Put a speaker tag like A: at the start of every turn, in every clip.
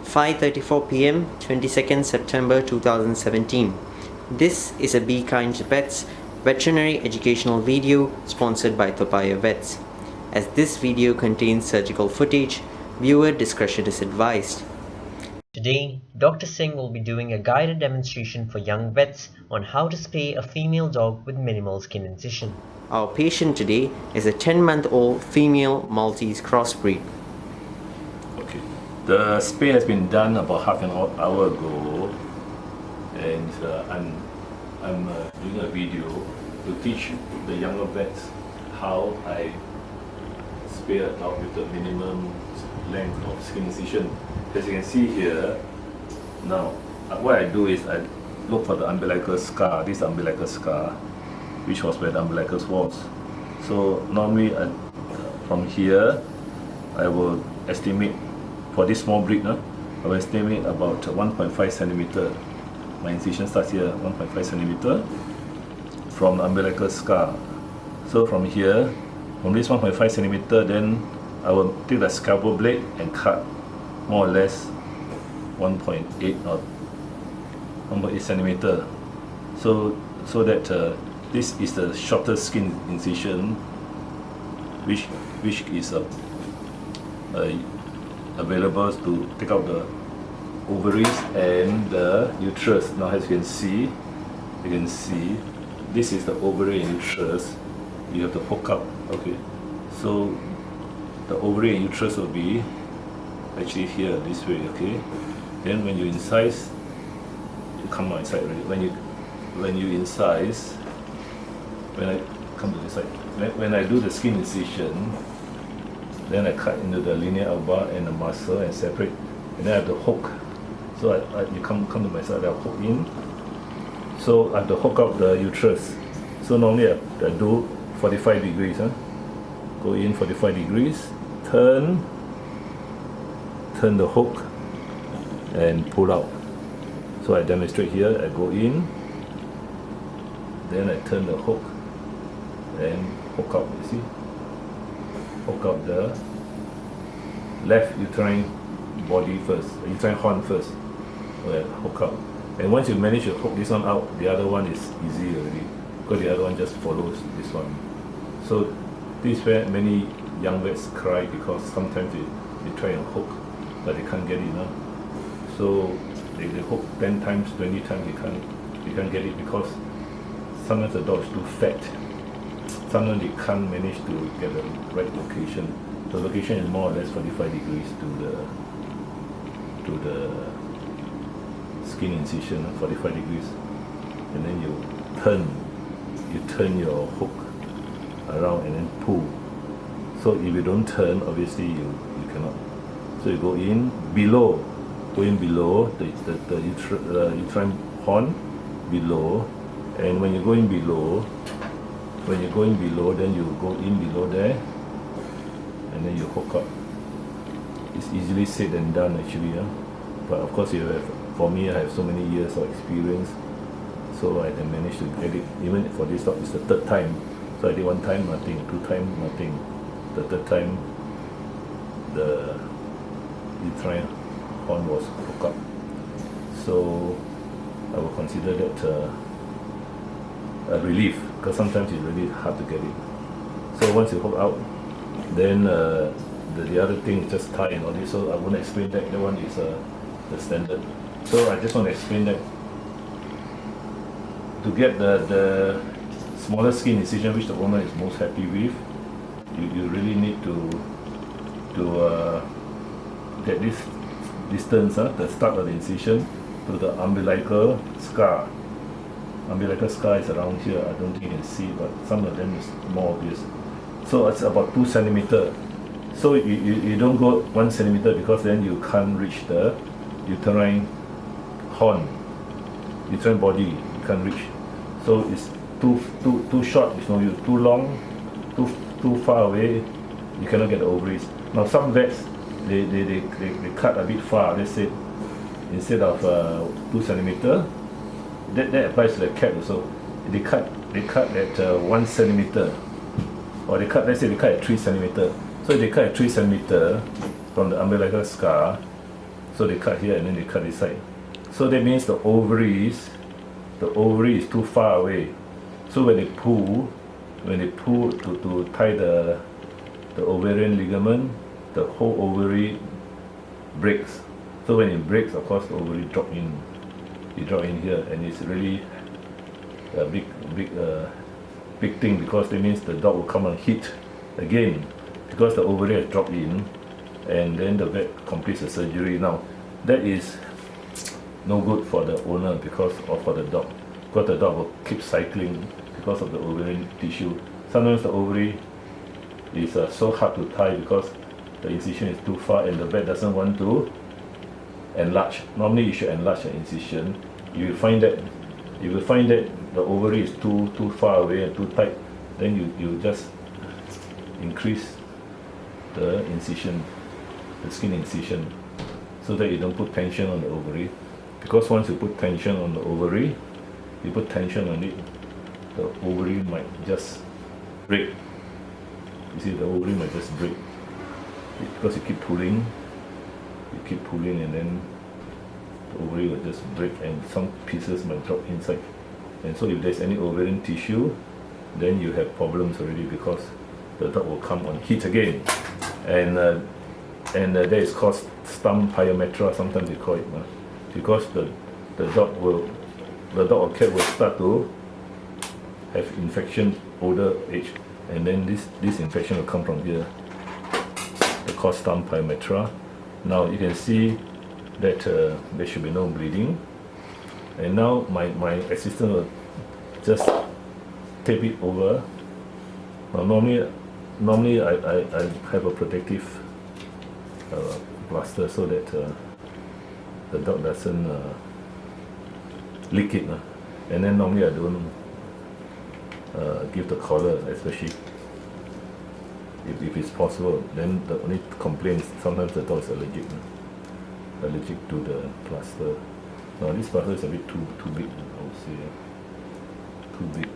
A: 5:34 p.m. 22nd September 2017. This is a Be Kind to Pets veterinary educational video sponsored by Toa Vets. As this video contains surgical footage, viewer discretion is advised. Today, Dr. Singh will be doing a guided demonstration for young vets on how to spay a female dog with minimal skin incision. Our patient today is a 10-month-old female Maltese crossbreed.
B: Okay, the spay has been done about half an hour ago, and I'm doing a video to teach the younger vets how I spay a dog with the minimum length of skin incision. As you can see here, now what I do is I look for the umbilical scar. This umbilical scar, which was where the umbilicus was. So normally from here, I will estimate for this small breed, I will estimate about 1.5 centimeter. My incision starts here, 1.5 centimeter from the umbilical scar. So from here, from this 1.5 centimeter, then I will take the scalpel blade and cut more or less 1.8 or 1.8 centimeter. So that this is the shortest skin incision, which is available to take out the ovaries and the uterus. Now, as you can see, this is the ovary and uterus. You have to hook up. Okay, so the ovary and uterus will be actually here this way. Okay, then when you incise, you come outside already. When you incise, when I come to this side, when I do the skin incision, then I cut into the linea alba and the muscle and separate, and then I have to hook. So you come to my side, I'll hook in. So I have to hook up the uterus. So normally I do 45 degrees. Go in 45 degrees, turn the hook and pull out. So I demonstrate here. I go in, then I turn the hook and hook up. You see, hook up the left uterine body first, uterine horn first. Hook up, and once you manage to hook this one out, the other one is easy already, because the other one just follows this one. So this is where many young vets cry, because sometimes they try and hook, but they can't get it. So they hook 10 times, 20 times, they can't get it, because sometimes the dog is too fat. Sometimes they can't manage to get the right location. The location is more or less 45 degrees to the skin incision, 45 degrees, and then you turn your hook around and then pull. So if you don't turn, obviously you cannot. So you go in below the uterine horn below, and when you go in below, then you go in below there, and then you hook up. It's easily said than done actually, but of course for me, I have so many years of experience, so I can manage to get it. Even for this dog, it's the third time. So I did one time, nothing. 2 times, nothing. The third time, the uterine horn was hooked up. So I will consider that a relief, because sometimes it's really hard to get it. So once you hook out, then the other thing is just tie and all this. So I won't explain that. That one is the standard. So I just want to explain that to get the smaller skin incision, which the owner is most happy with, you really need to get this distance, the start of the incision, to the umbilical scar. Umbilical scar is around here. I don't think you can see, but some of them is more obvious. So it's about 2 centimeter. So you don't go 1 centimeter, because then you can't reach the uterine horn, uterine body. You can't reach. So it's too short. It's no use. Too long, too far away. You cannot get the ovaries. Now some vets they cut a bit far. Let's say instead of 2 centimeter. That applies to the cat also. They cut at 1 centimeter, or let's say they cut at 3 centimeter. So if they cut at 3 centimeter from the umbilical scar, So they cut here and then they cut this side. So that means the ovary is too far away. So when they pull to tie the ovarian ligament, the whole ovary breaks. So when it breaks, of course, the ovary drop in. It drop in here, and it's really a big thing, because that means the dog will come and hit again, because the ovary has dropped in, and then the vet completes the surgery. Now, that is no good for the owner or for the dog, because the dog will keep cycling because of the ovarian tissue. Sometimes the ovary is so hard to tie because the incision is too far and the vet doesn't want to enlarge. Normally you should enlarge the incision. You will find that the ovary is too far away and too tight, then you just increase the incision, the skin incision, so that you don't put tension on the ovary. Because once you put tension on the ovary, you put tension on it, the ovary might just break. You see, the ovary might just break because you keep pulling, and then the ovary will just break, and some pieces might drop inside. And so if there's any ovarian tissue, then you have problems already, because the dog will come on hit again, and that is called stump pyometra. Sometimes they call it, because the dog or cat will start to have infection older age, and then this infection will come from here. They call stump pyometra. Now you can see that there should be no bleeding, and now my assistant will just tape it over. Now normally I have a protective plaster so that the dog doesn't lick it, and then normally I don't give the collar, especially if it's possible. Then the only complaint is sometimes the dog is allergic to the plaster. Now this plaster is a bit too big, I would say, too big.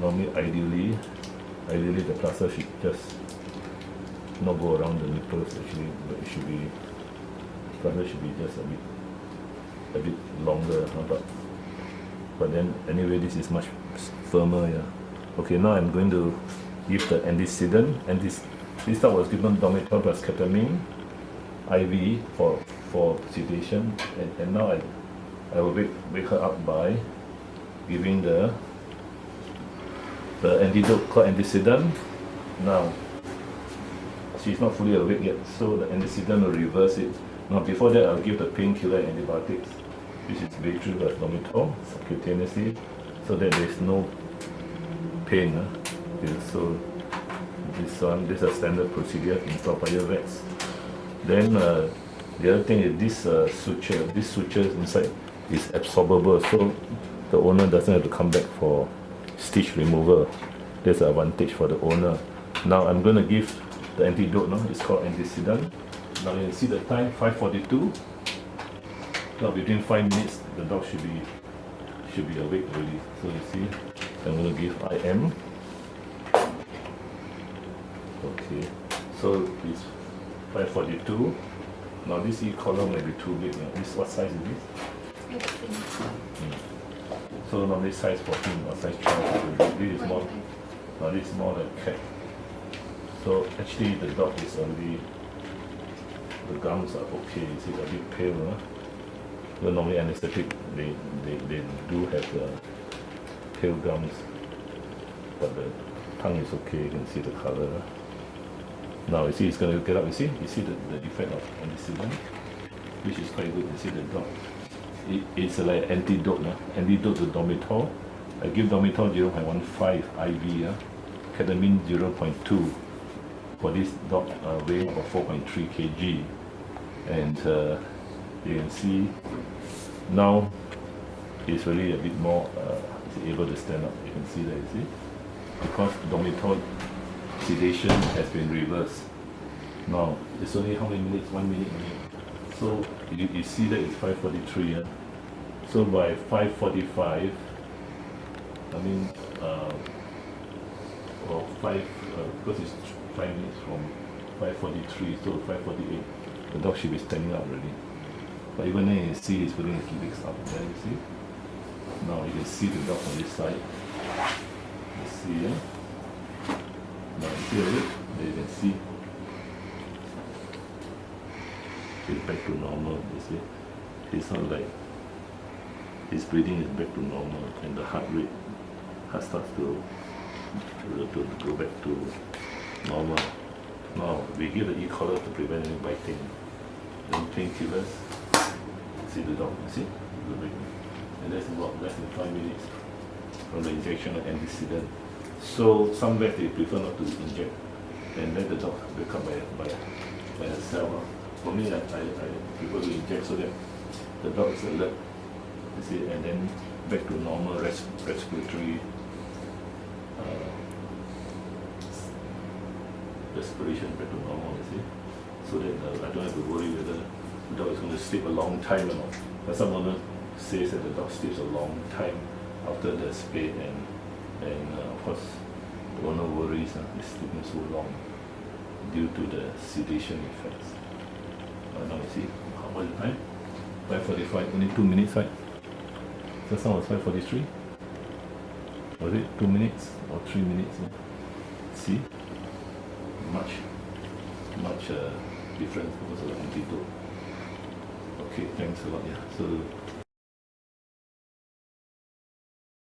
B: Normally, ideally the plaster should just not go around the nipples actually, but it should be, plaster should be just a bit longer. But then anyway, this is much firmer. Yeah. Okay, now I'm going to give the antecedent, and this dog was given Domitor plus ketamine IV for sedation, and now I will wake her up by giving the antidote called antecedent. Now she's not fully awake yet, so the antecedent will reverse it. Now before that, I'll give the painkiller antibiotics, which is Baytril plus Domitor subcutaneously, so that there's no pain. Okay, so this is a standard procedure in Toa vets. Then the other thing is this suture inside is absorbable, so the owner doesn't have to come back for stitch removal. There's an advantage for the owner. Now I'm going to give the antidote. Now it's called antecedent. Now you can see the time, 5:42. Now between 5 minutes, the dog should be awake already. So you see, I'm going to give IM. Okay, so it's 5:42. Now this e-collar may be too big. This, what size is this?
C: 15.
B: So normally size 14 or size 12. This is more. Now this is more like cat. So actually the dog is already, the gums are okay. You see, a bit pale. So normally anesthetic, they do have pale gums, but the tongue is okay. You can see the color. Now you see it's going to get up. You see the effect of antecedent, which is quite good. You see the dog. It's like antidote. Antidote to Domitor. I give Domitor 0.15 IV. Ketamine 0.2 for this dog, weight of 4.3 kg. And you can see now it's really a bit more able to stand up. You can see that, you see, because Domitor sedation has been reversed. Now it's only how many minutes? 1 minute only. So you see that it's 5:43. So by 5:45, I mean, or 5 because it's 5 minutes from 5:43, so 5:48. The dog should be standing up already. But even then you see he's putting his legs up there, you see? Now you can see the dog on this side. You see, yeah? Now you see a bit? There you can see. He's back to normal, you see? He's not like, his breathing is back to normal and the heart rate starts to go back to normal. Now we give the e-collar to prevent any biting. Then painkillers. See the dog, you see? And that's about less than 5 minutes from the injection of antecedent. So some vets they prefer not to inject and let the dog wake up by herself. For me, I prefer to inject so that the dog is alert, you see, and then back to normal respiratory respiration back to normal, you see, so that I don't have to worry whether the dog is going to sleep a long time or not. But some owner says that the dog sleeps a long time after the spay, and of course the owner worries it's sleeping so long due to the sedation effects. Now you see, what is the time? 5:45, only 2 minutes, right? Just now was 5:43. Was it 2 minutes or 3 minutes? Yeah? See? Much difference because of the antidote. Okay, thanks a lot. Yeah. So